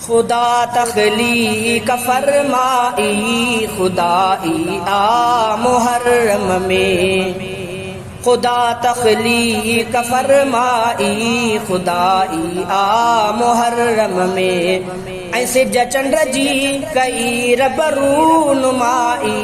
खुदा तख्लीक फरमाई खुदाई आ मुहर्रम में, खुदा तख्लीक फरमाई खुदाई आ मुहर्रम में। ऐसे जचंद्र जी कई रबरू नुमाई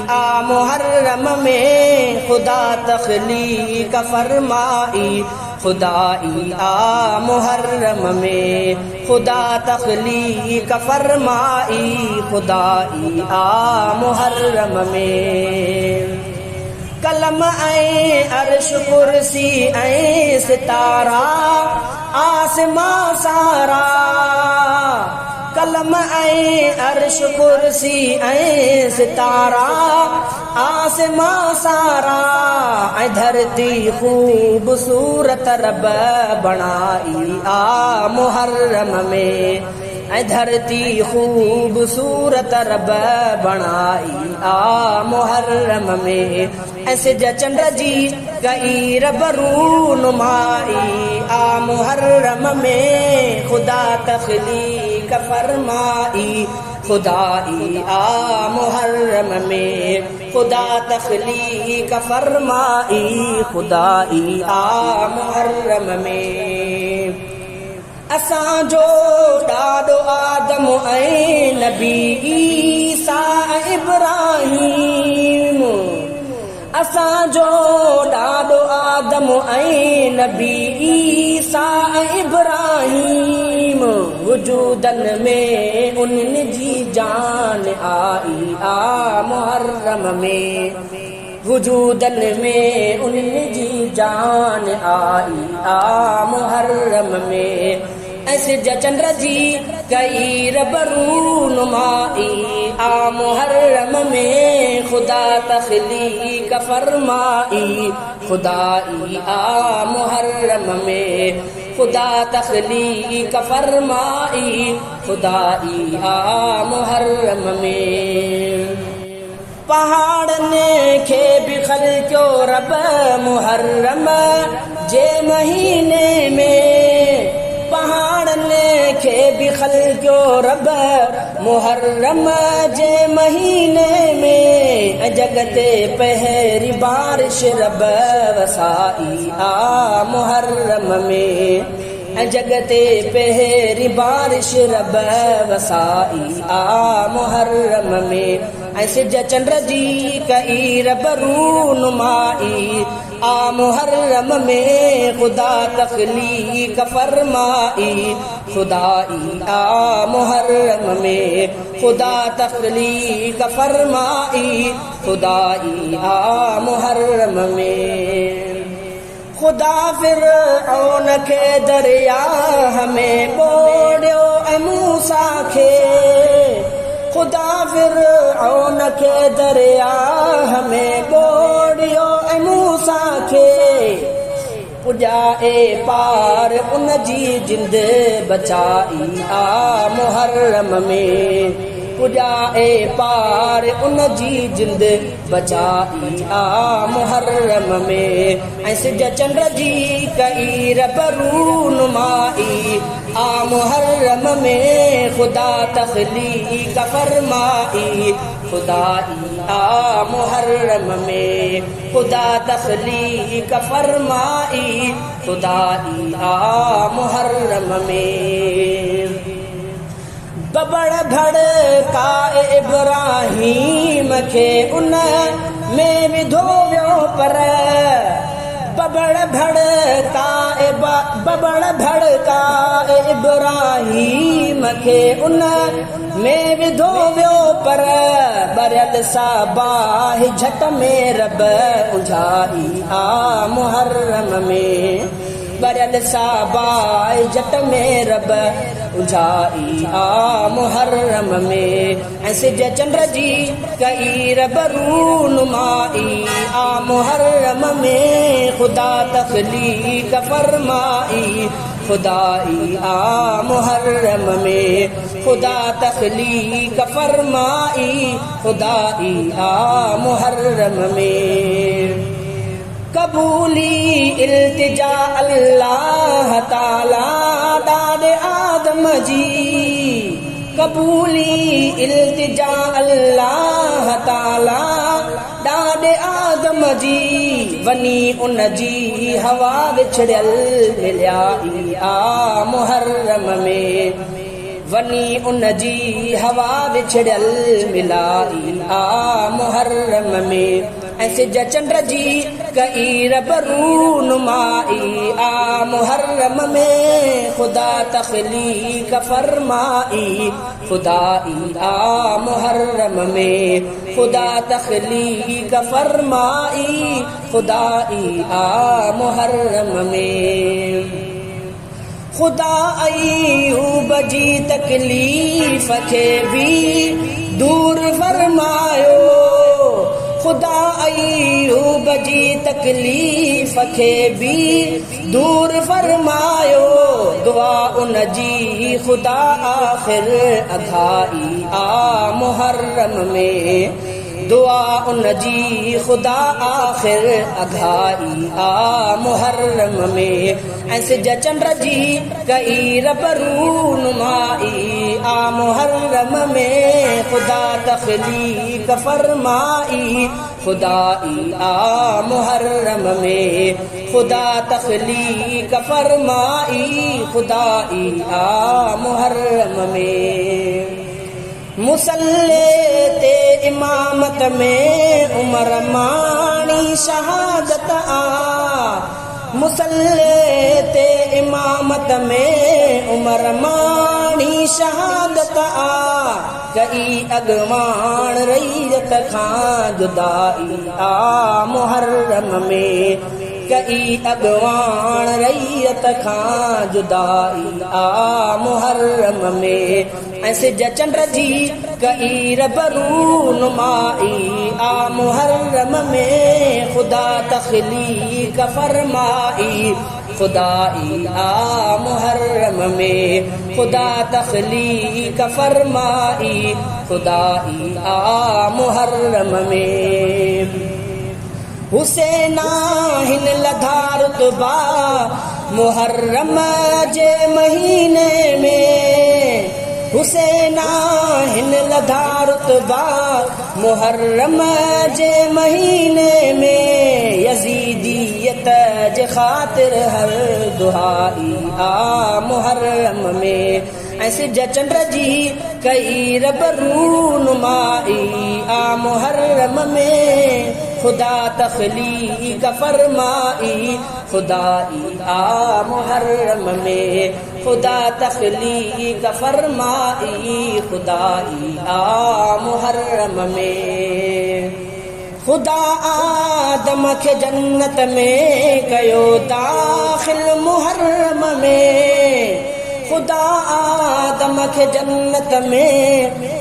आ मुहर्रम में, खुदा तख्लीक फरमाई खुदाई आ मुहर्रम में, खुदा तख्लीक फरमाई खुदाई आ मुहर्रम में। कलम ऐ अर्श कुर्सी ऐ सितारा आसमां सारा, कलम ऐ अर्श कुर्सी ऐ सितारा आसमां सारा, ऐ धरती खूबसूरत रब बनाई आ मुहर्रम में, ऐ धरती खूबसूरत रब बनाई आ मुहर्रम में। ऐसे जचंद्र जी कई रबरू नुमाई आ मुहर्रम में, खुदा तख्लीक फरमाई खुदाई आ मुहर्रम में, खुदा तख्लीक फरमाई खुदाई आ मुहर्रम में। असां जो ॾाॾो आदम ऐं नबी ईसा इब्राहीम, असां जो ॾाॾो आदम ऐं नबी ईसा इब्राहीम, वजूदन में उन्हनि जी जान आई आ मुहर्रम में, वजूदन में उन्हनि जी जान आई आ मुहर्रम में। ऐसे जचंद्र जी कई रबरू नुमाई आ मुहर्रम में, खुदा तख्लीक फरमाई खुदाई आ मुहर्रम में, खुदा तख्लीक फरमाई खुदाई आ मुहर्रम में। पहाड़ने खे भी ख़ल्क़ियो रब मुहर्रम जे महीने में, पहाड़ने खे भी ख़ल्क़ियो रब मुहर्रम जे महीने में, जगते पहरी बारिश रब वसाई आ मुहर्रम में, जगते पहरी बारिश रब वसाई आ मुहर्रम में। ऐसे जचंद्र जी कई रबरू नुमाई आ मुहर्रम में, खुदा तख्लीक फरमाई खुदाई आ मुहर्रम में, खुदा तख्लीक फरमाई खुदाई आ मुहर्रम में। खुदा फिरऔन खे दरिया में ॿोड़ियो ऐं मूसा खे, खुदा फिरऔन खे दरिया में ॿोड़ियो ऐं मूसा खे, पुॼाए पार उन जी जिंद बचाई आ मुहर्रम में, पुॼाए पार उन जी जिंद बचाई आ मुहर्रम में। ऐसे जचंद्र जी कई रबरू नुमाई आ मुहर्रम में, खुदा तख्लीक फरमाई खुदाई आ मुहर्रम में, खुदा तख्लीक फरमाई खुदाई आ मुहर्रम में। बबड़ भड़का इब्राहीम खे उन में विधो वियो पर, बबड़ भड़का इब्राहीम खे उन में विधो वियो पर, बरियल साबाह झट में रब उझाई आ मुहर्रम में, बरियल साबाह झट में रब उझाई आ मुहर्रम में। ऐसे जचंद्र जी कई रबरू नुमाई आ मुहर्रम में, खुदा तख्लीक फरमाई खुदाई आ मुहर्रम में, खुदा तख्लीक फरमाई खुदाई आ मुहर्रम में। कबूली इल्तिजा अल्लाह ताला दाद आदम जी, कबूली इल्तिजा अल्लाह ताला ॾाॾे आदम जी वनी उन जी हवा विछड़ियल मिलिया ई आ मुहर्रम में वनी उन जी हवा विछड़ियल मिलाई आ मुहर्रम में ऐसे चंद्र जी कई रबरूनुमाई आ मुहर्रम में खुदा तख्लीक फरमाई खुदाई आ मुहर्रम में खुदा तख्लीक फरमाई खुदाई आ मुहर्रम में खुदा अयूब जी तकलीफ़ खे भी दूर फरमायो खुदा अयूब जी तकलीफ़ खे भी दूर फरमायो दुआ उन जी खुदा आख़िर अघाई आ मुहर्रम में दुआ उन जी खुदा आख़िर अघाई आ मुहर्रम में ऐसे चंद्र जी कई रबरूनुमाई आ मुहर्रम में खुदा तख्लीक फरमाई खुदाई आ मुहर्रम में खुदा तख्लीक फरमाई खुदाई आ मुहर्रम में मुसल्ले ते इमामत में उमर मानी शहादत आ मुसल्ले ते इमामत में उमर मानी शहादत आ कई अगवान रैयत खां जुदाई आ मुहर्रम में कई अगवान रैयत खां जुदाई आ मुहर्रम में ऐसे चंद्र जी कई रबरूनुमाई आ मुहर्रम में खुदा तख्लीक फरमाई खुदाई आ मुहर्रम में खुदा तख्लीक फरमाई खुदाई आ मुहर्रम में हुसैना हिन लधा रुतबा मुहर्रम जे महीने में हुसैना हिन लधा रुतबा मुहर्रम जे महीने में यजीदियत जे ख़ातिर हर दुआई आ मुहर्रम में ऐसे चंद्र जी कई रबरूनुमाई आ मुहर्रम में खुदा तख्लीक फरमाई खुदाई आ मुहर्रम में खुदा तख्लीक फरमाई खुदाई आ मुहर्रम में खुदा आदम के जन्नत में कयो दाखिल मुहर्रम में खुदा आदम के जन्नत में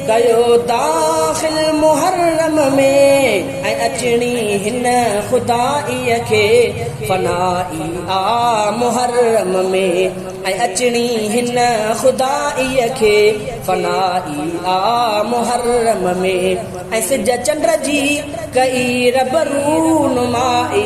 कयो दाखिल मुहर्रम में ऐं अचणी हिन खुदाईअ खे फनाई आ मुहर्रम में ऐं अचणी हिन खुदाईअ खे फनाई आ मुहर्रम में ऐं सिज चंद्र जी कई रबरूनुमाई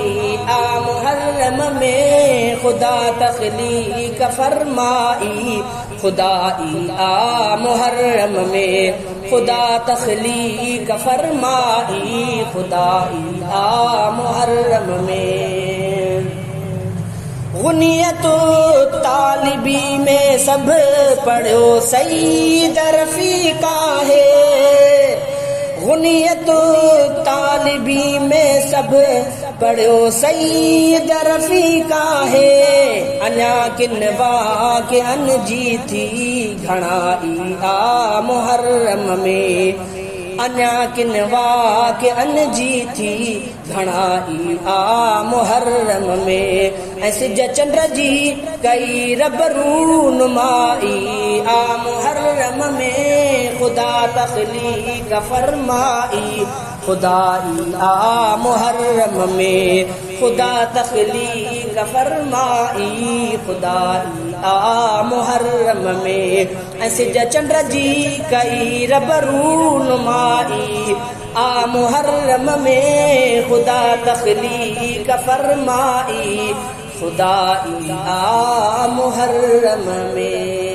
आ मुहर्रम में खुदा तख्लीक फरमाई खुदाई आ मुहर्रम में खुदा तख्लीक फरमाई खुदाई आ मुहर्रम में गुनियत तालिबी में सब पढ़ो सईद रफीका है गुनियत तालिबी में सब पढ़ो सईद रफीका है अञा किन वाके अन जी थी घणाई आ मुहर्रम में अञा किन वाके अन जी थी घणाई आ मुहर्रम में ऐं सिज चंद्र जी कई रबरूनुमाई आ मुहर्रम में खुदा तख्लीक फरमाई खुदाई आ मुहर्रम में खुदा तख्लीक फरमाई खुदाई आ मुहर्रम में ऐं सिज चंद्र जी कई रबरूनुमाई आ मुहर्रम में खुदा तख्लीक फरमाई खुदाई आ मुहर्रम में।